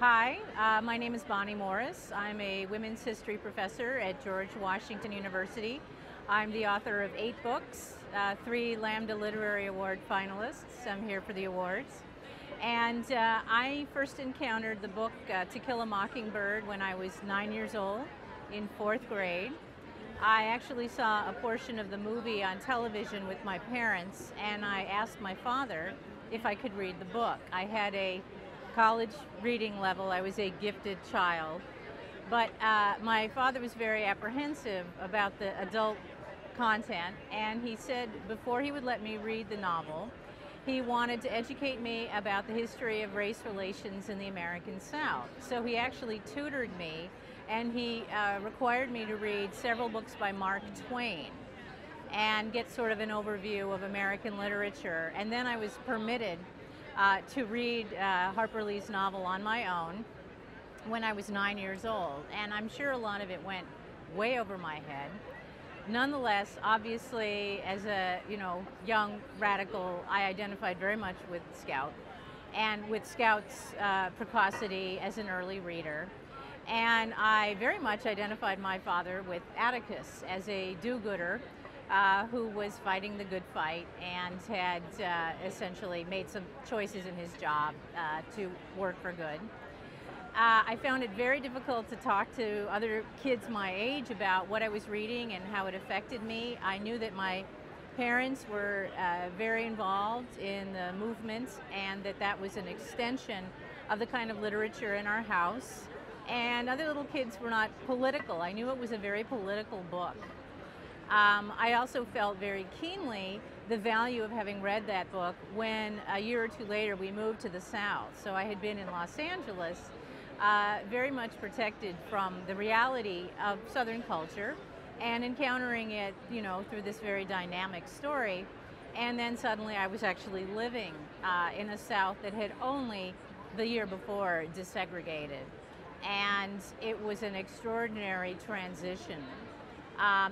Hi, my name is Bonnie Morris. I'm a women's history professor at George Washington University. I'm the author of 8 books, 3 Lambda Literary Award finalists. I'm here for the awards. And I first encountered the book To Kill a Mockingbird when I was 9 years old in 4th grade. I actually saw a portion of the movie on television with my parents, and I asked my father if I could read the book. I had a college reading level. I was a gifted child. But my father was very apprehensive about the adult content, and he said before he would let me read the novel, he wanted to educate me about the history of race relations in the American South. So he actually tutored me, and he required me to read several books by Mark Twain and get sort of an overview of American literature. And then I was permitted to read Harper Lee's novel on my own when I was 9 years old. And I'm sure a lot of it went way over my head. Nonetheless, obviously, as a young radical, I identified very much with Scout, and with Scout's precocity as an early reader. And I very much identified my father with Atticus as a do-gooder who was fighting the good fight and had essentially made some choices in his job to work for good. I found it very difficult to talk to other kids my age about what I was reading and how it affected me. I knew that my parents were very involved in the movement, and that was an extension of the kind of literature in our house. And other little kids were not political. I knew it was a very political book. I also felt very keenly the value of having read that book when a year or two later we moved to the South. So I had been in Los Angeles, very much protected from the reality of Southern culture and encountering it, through this very dynamic story. And then suddenly I was actually living in a South that had only the year before desegregated. And it was an extraordinary transition.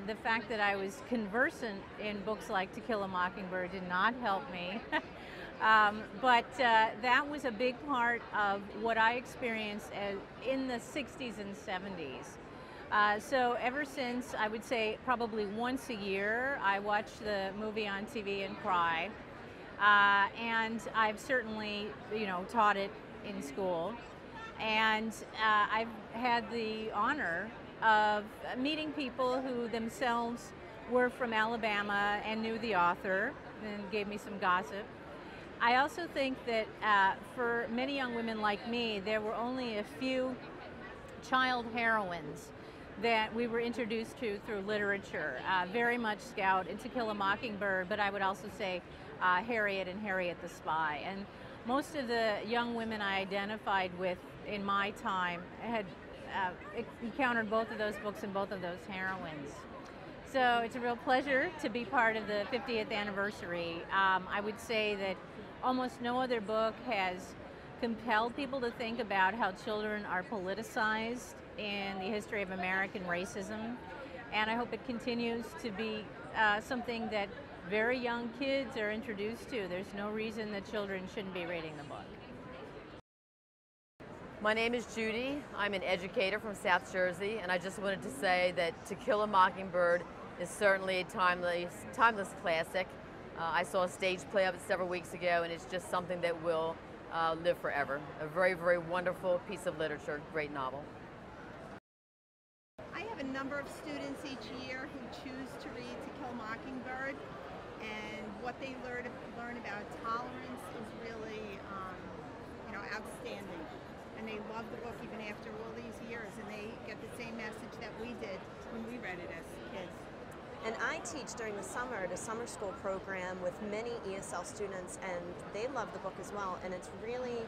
The fact that I was conversant in books like To Kill a Mockingbird did not help me. But that was a big part of what I experienced in the 60s and 70s. So ever since, I would say probably once a year, I watch the movie on TV and cry. And I've certainly, taught it in school. And I've had the honor of meeting people who themselves were from Alabama and knew the author and gave me some gossip. I also think that for many young women like me, there were only a few child heroines that we were introduced to through literature. Very much Scout and To Kill a Mockingbird, but I would also say Harriet and Harriet the Spy. And most of the young women I identified with in my time had encountered both of those books and both of those heroines. So it's a real pleasure to be part of the 50th anniversary. I would say that almost no other book has compelled people to think about how children are politicized in the history of American racism. And I hope it continues to be something that very young kids are introduced to. There's no reason that children shouldn't be reading the book. My name is Judy. I'm an educator from South Jersey, and I just wanted to say that To Kill a Mockingbird is certainly a timeless classic. I saw a stage play of it several weeks ago, and it's just something that will live forever. A very, very wonderful piece of literature, great novel. I have a number of students each year who choose to read To Kill a Mockingbird, and what they learn about tolerance is really outstanding. And they love the book even after all these years, and they get the same message that we did when we read it as kids. And I teach during the summer at a summer school program with many ESL students, and they love the book as well. And it's really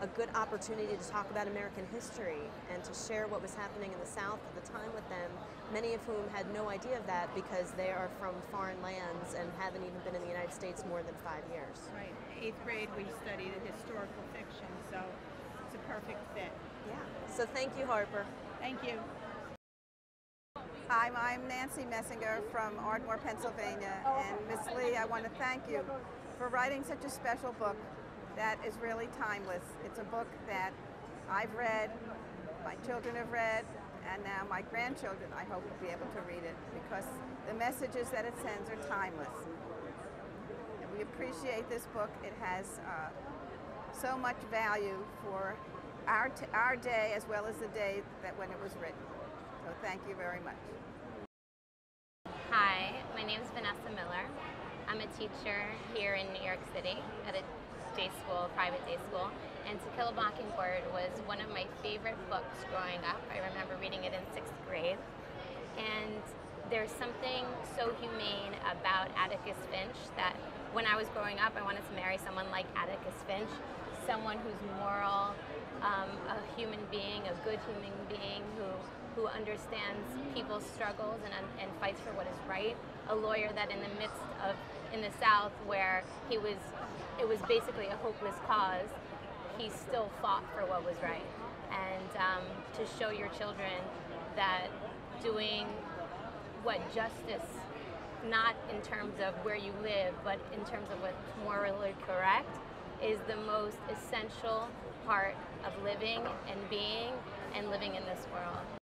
a good opportunity to talk about American history and to share what was happening in the South at the time with them, many of whom had no idea of that because they are from foreign lands and haven't even been in the United States more than 5 years. Right. In 8th grade, we studied historical fiction, so it's a perfect fit. Yeah. So thank you, Harper. Thank you. Hi, I'm Nancy Messinger from Ardmore, Pennsylvania, and Miss Lee, I want to thank you for writing such a special book that is really timeless. It's a book that I've read, my children have read, and now my grandchildren, I hope, will be able to read it because the messages that it sends are timeless. And we appreciate this book. It has so much value for our day as well as the day that when it was written. So thank you very much. Hi, my name is Vanessa Miller. I'm a teacher here in New York City at a day school, private day school, and To Kill a Mockingbird was one of my favorite books growing up. I remember reading it in 6th grade, and there's something so humane about Atticus Finch that when I was growing up, I wanted to marry someone like Atticus Finch, someone who's moral, a human being, a good human being who understands people's struggles and fights for what is right. A lawyer that in the midst of, in the South, where it was basically a hopeless cause, he still fought for what was right. And to show your children that doing what justice, not in terms of where you live, but in terms of what's morally correct, is the most essential part of living and being and living in this world.